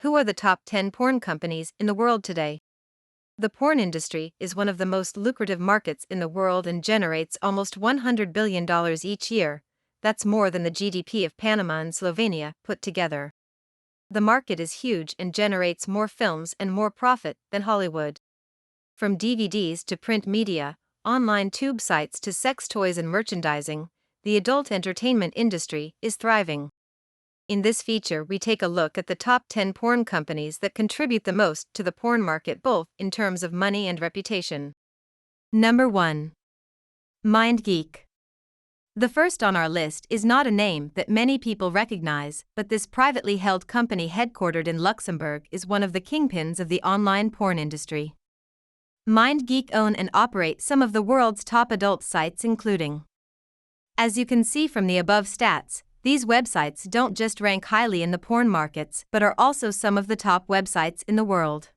Who are the top 10 porn companies in the world today? The porn industry is one of the most lucrative markets in the world and generates almost $100 billion each year. That's more than the GDP of Panama and Slovenia put together. The market is huge and generates more films and more profit than Hollywood. From DVDs to print media, online tube sites to sex toys and merchandising, the adult entertainment industry is thriving. In this feature, we take a look at the top 10 porn companies that contribute the most to the porn market both in terms of money and reputation. Number 1. MindGeek. The first on our list is not a name that many people recognize, but this privately held company headquartered in Luxembourg is one of the kingpins of the online porn industry. MindGeek own and operate some of the world's top adult sites including. As you can see from the above stats, these websites don't just rank highly in the porn markets but are also some of the top websites in the world.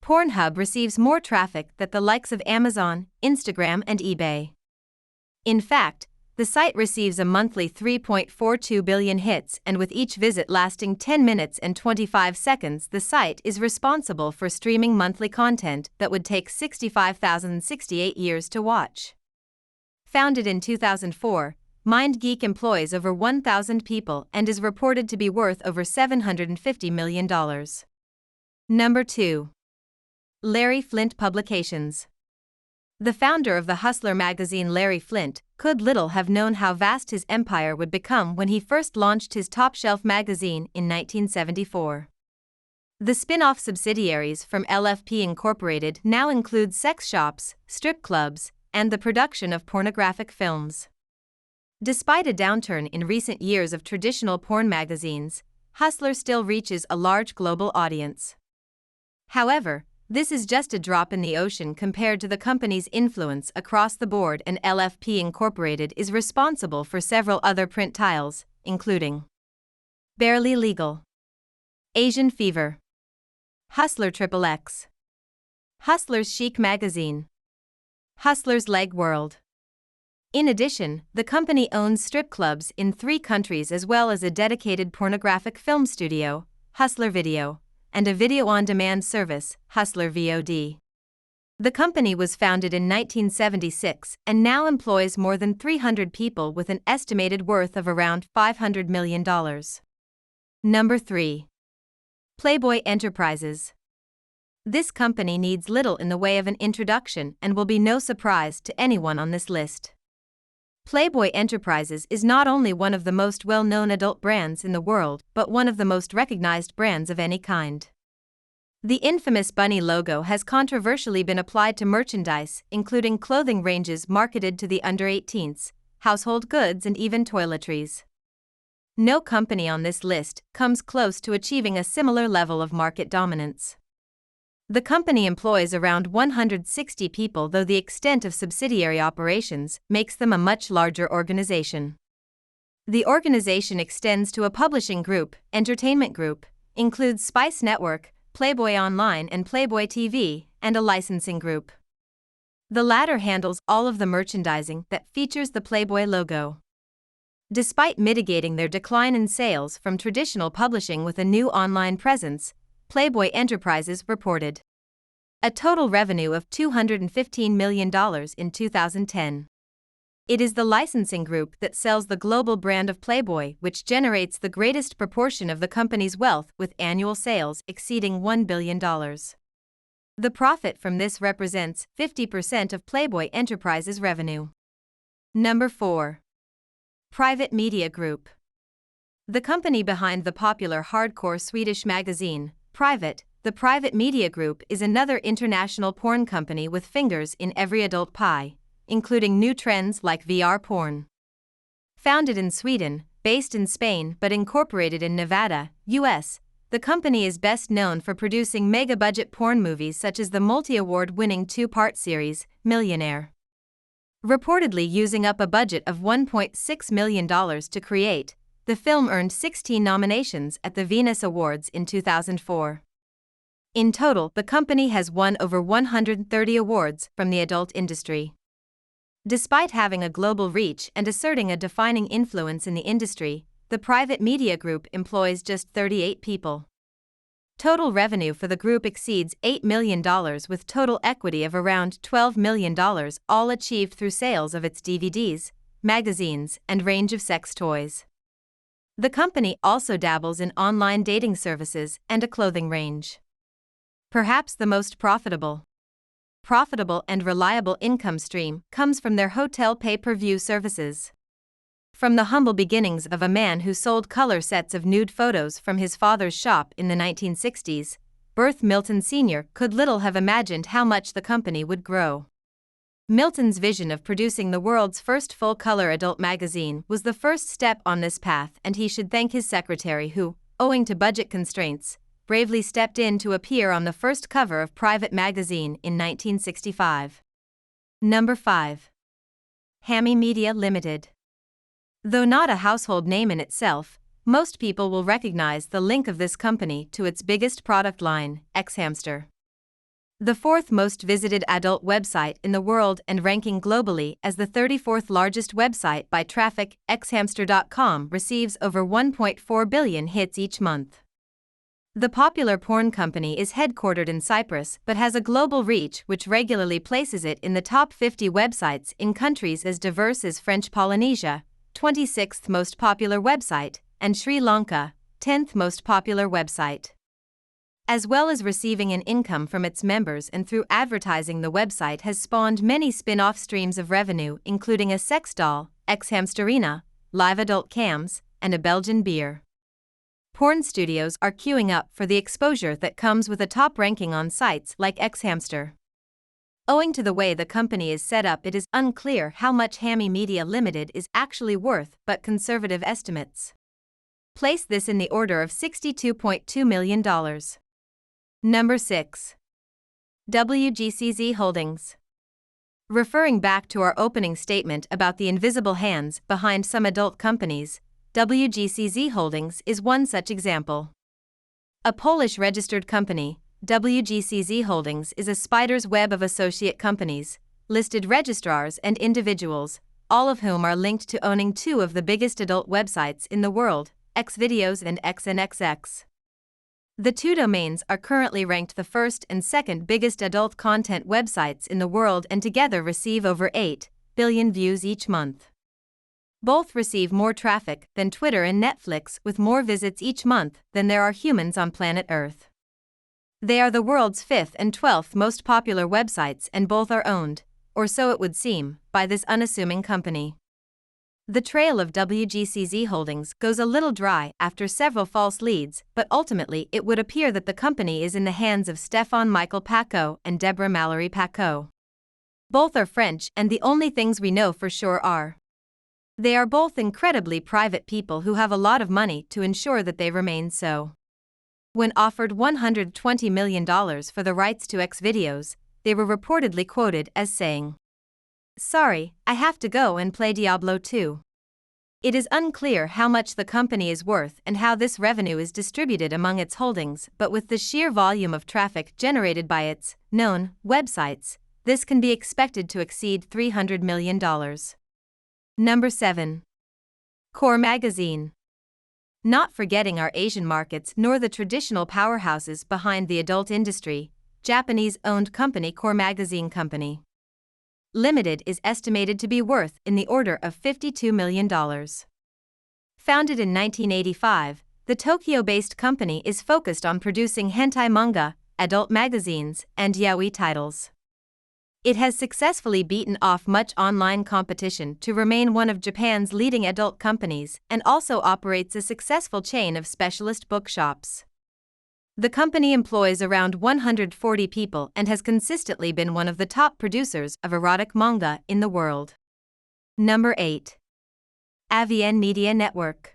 Pornhub receives more traffic than the likes of Amazon, Instagram, and eBay. In fact, the site receives a monthly 3.42 billion hits, and with each visit lasting 10 minutes and 25 seconds, the site is responsible for streaming monthly content that would take 65,068 years to watch. Founded in 2004, MindGeek employs over 1,000 people and is reported to be worth over $750 million. Number 2. Larry Flint Publications. The founder of the Hustler magazine, Larry Flint, could little have known how vast his empire would become when he first launched his Top Shelf magazine in 1974. The spin-off subsidiaries from LFP Incorporated now include sex shops, strip clubs, and the production of pornographic films. Despite a downturn in recent years of traditional porn magazines, Hustler still reaches a large global audience. However, this is just a drop in the ocean compared to the company's influence across the board, and LFP Incorporated is responsible for several other print titles, including Barely Legal, Asian Fever, Hustler XXX, Hustler's Chic Magazine, Hustler's Leg World. In addition, the company owns strip clubs in 3 countries as well as a dedicated pornographic film studio, Hustler Video, and a video-on-demand service, Hustler VOD. The company was founded in 1976 and now employs more than 300 people with an estimated worth of around $500 million. Number 3. Playboy Enterprises. This company needs little in the way of an introduction and will be no surprise to anyone on this list. Playboy Enterprises is not only one of the most well-known adult brands in the world, but one of the most recognized brands of any kind. The infamous bunny logo has controversially been applied to merchandise, including clothing ranges marketed to the under-18s, household goods, and even toiletries. No company on this list comes close to achieving a similar level of market dominance. The company employs around 160 people, though the extent of subsidiary operations makes them a much larger organization. The organization extends to a publishing group, entertainment group, includes Spice Network, Playboy Online and Playboy TV, and a licensing group. The latter handles all of the merchandising that features the Playboy logo. Despite mitigating their decline in sales from traditional publishing with a new online presence, Playboy Enterprises reported a total revenue of $215 million in 2010. It is the licensing group that sells the global brand of Playboy, which generates the greatest proportion of the company's wealth, with annual sales exceeding $1 billion. The profit from this represents 50% of Playboy Enterprises' revenue. Number 4. Private Media Group. The company behind the popular hardcore Swedish magazine, the Private Media Group is another international porn company with fingers in every adult pie, including new trends like VR porn. Founded in Sweden, based in Spain but incorporated in Nevada, US, the company is best known for producing mega-budget porn movies such as the multi-award-winning 2-part series, Millionaire. Reportedly using up a budget of $1.6 million to create, the film earned 16 nominations at the Venus Awards in 2004. In total, the company has won over 130 awards from the adult industry. Despite having a global reach and asserting a defining influence in the industry, the Private Media Group employs just 38 people. Total revenue for the group exceeds $8 million with total equity of around $12 million, all achieved through sales of its DVDs, magazines, and range of sex toys. The company also dabbles in online dating services and a clothing range. Perhaps the most profitable and reliable income stream comes from their hotel pay-per-view services. From the humble beginnings of a man who sold color sets of nude photos from his father's shop in the 1960s, Berth Milton Sr. could little have imagined how much the company would grow. Milton's vision of producing the world's first full-color adult magazine was the first step on this path, and he should thank his secretary who, owing to budget constraints, bravely stepped in to appear on the first cover of Private magazine in 1965. Number 5. Hami Media Limited. Though not a household name in itself, most people will recognize the link of this company to its biggest product line, xHamster. The fourth most visited adult website in the world and ranking globally as the 34th largest website by traffic, xhamster.com receives over 1.4 billion hits each month. The popular porn company is headquartered in Cyprus but has a global reach which regularly places it in the top 50 websites in countries as diverse as French Polynesia, 26th most popular website, and Sri Lanka, 10th most popular website. As well as receiving an income from its members and through advertising, the website has spawned many spin-off streams of revenue, including a sex doll, xHamsterina, live adult cams, and a Belgian beer. Porn studios are queuing up for the exposure that comes with a top ranking on sites like xHamster. Owing to the way the company is set up, it is unclear how much Hami Media Limited is actually worth, but conservative estimates place this in the order of $62.2 million. Number 6. WGCZ Holdings. Referring back to our opening statement about the invisible hands behind some adult companies, WGCZ Holdings is one such example. A Polish registered company, WGCZ Holdings is a spider's web of associate companies, listed registrars, and individuals, all of whom are linked to owning two of the biggest adult websites in the world, Xvideos and XNXX. The two domains are currently ranked the first and second biggest adult content websites in the world and together receive over 8 billion views each month. Both receive more traffic than Twitter and Netflix, with more visits each month than there are humans on planet Earth. They are the world's 5th and 12th most popular websites, and both are owned, or so it would seem, by this unassuming company. The trail of WGCZ Holdings goes a little dry after several false leads, but ultimately it would appear that the company is in the hands of Stéphane Michael Paquot and Deborah Mallory Paquot. Both are French, and the only things we know for sure are they are both incredibly private people who have a lot of money to ensure that they remain so. When offered $120 million for the rights to Xvideos, they were reportedly quoted as saying, "Sorry, I have to go and play Diablo 2. It is unclear how much the company is worth and how this revenue is distributed among its holdings, but with the sheer volume of traffic generated by its known websites, this can be expected to exceed $300 million. Number 7. Core Magazine. Not forgetting our Asian markets nor the traditional powerhouses behind the adult industry, Japanese-owned company Core Magazine Company Limited is estimated to be worth in the order of $52 million. Founded in 1985, the Tokyo-based company is focused on producing hentai manga, adult magazines, and yaoi titles. It has successfully beaten off much online competition to remain one of Japan's leading adult companies and also operates a successful chain of specialist bookshops. The company employs around 140 people and has consistently been one of the top producers of erotic manga in the world. Number 8. AVN Media Network.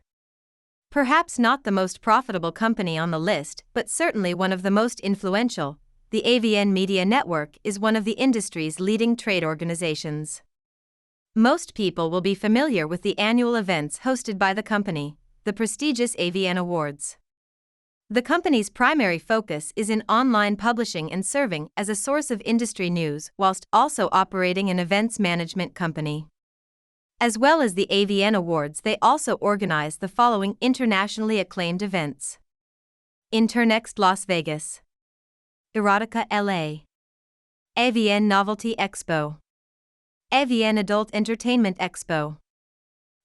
Perhaps not the most profitable company on the list, but certainly one of the most influential. The AVN Media Network is one of the industry's leading trade organizations. Most people will be familiar with the annual events hosted by the company, the prestigious AVN Awards. The company's primary focus is in online publishing and serving as a source of industry news whilst also operating an events management company. As well as the AVN Awards, they also organize the following internationally acclaimed events: Internext Las Vegas, Erotica LA, AVN Novelty Expo, AVN Adult Entertainment Expo,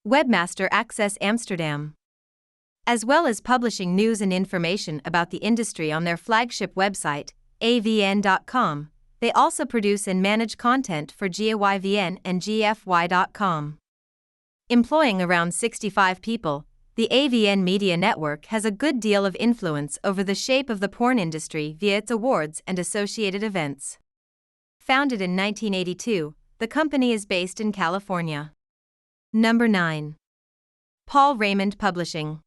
Webmaster Access Amsterdam. As well as publishing news and information about the industry on their flagship website, avn.com, they also produce and manage content for GAYVN and GFY.com. Employing around 65 people, the AVN Media Network has a good deal of influence over the shape of the porn industry via its awards and associated events. Founded in 1982, the company is based in California. Number 9. Paul Raymond Publishing.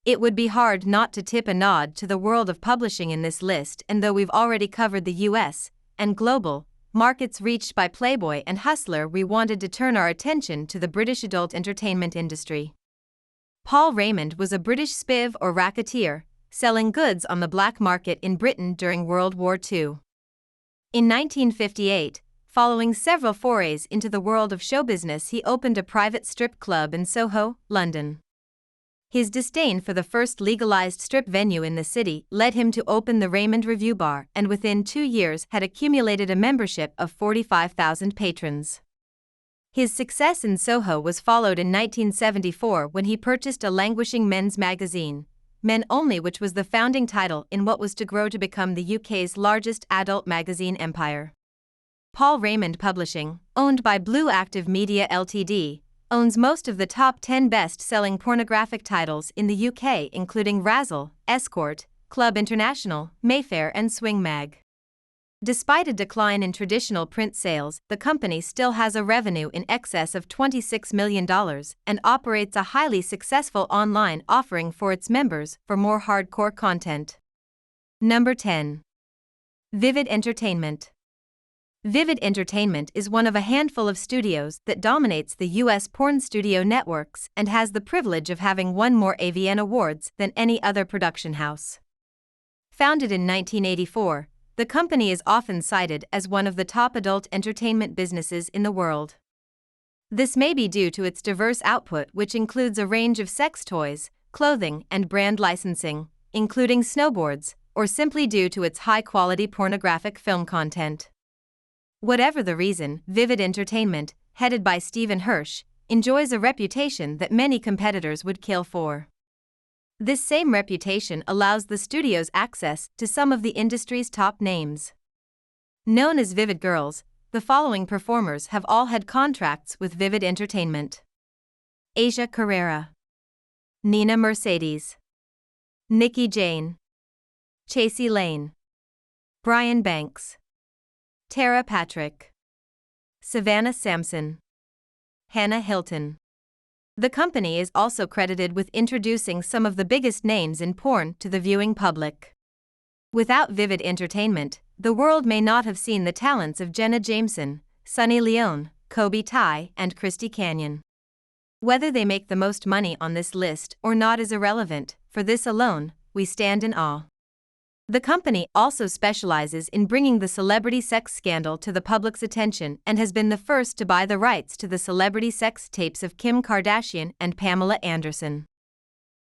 It would be hard not to tip a nod to the world of publishing in this list, and though we've already covered the US and global markets reached by Playboy and Hustler, we wanted to turn our attention to the British adult entertainment industry. Paul Raymond was a British spiv or racketeer, selling goods on the black market in Britain during World War II. In 1958, following several forays into the world of show business, he opened a private strip club in Soho, London. His disdain for the first legalized strip venue in the city led him to open the Raymond Review Bar, and within 2 years had accumulated a membership of 45,000 patrons. His success in Soho was followed in 1974 when he purchased a languishing men's magazine, Men Only, which was the founding title in what was to grow to become the UK's largest adult magazine empire. Paul Raymond Publishing, owned by Blue Active Media Ltd., owns most of the top 10 best-selling pornographic titles in the UK, including Razzle, Escort, Club International, Mayfair and Swing Mag. Despite a decline in traditional print sales, the company still has a revenue in excess of $26 million and operates a highly successful online offering for its members for more hardcore content. Number 10. Vivid Entertainment. Vivid Entertainment is one of a handful of studios that dominates the U.S. porn studio networks and has the privilege of having won more AVN awards than any other production house. Founded in 1984, the company is often cited as one of the top adult entertainment businesses in the world. This may be due to its diverse output, which includes a range of sex toys, clothing, and brand licensing, including snowboards, or simply due to its high-quality pornographic film content. Whatever the reason, Vivid Entertainment, headed by Stephen Hirsch, enjoys a reputation that many competitors would kill for. This same reputation allows the studios access to some of the industry's top names. Known as Vivid Girls, the following performers have all had contracts with Vivid Entertainment: Asia Carrera, Nina Mercedes, Nikki Jane, Chasey Lane, Brian Banks, Tara Patrick, Savannah Sampson, Hannah Hilton. The company is also credited with introducing some of the biggest names in porn to the viewing public. Without Vivid Entertainment, the world may not have seen the talents of Jenna Jameson, Sunny Leone, Kobe Tai, and Christy Canyon. Whether they make the most money on this list or not is irrelevant. For this alone, we stand in awe. The company also specializes in bringing the celebrity sex scandal to the public's attention and has been the first to buy the rights to the celebrity sex tapes of Kim Kardashian and Pamela Anderson.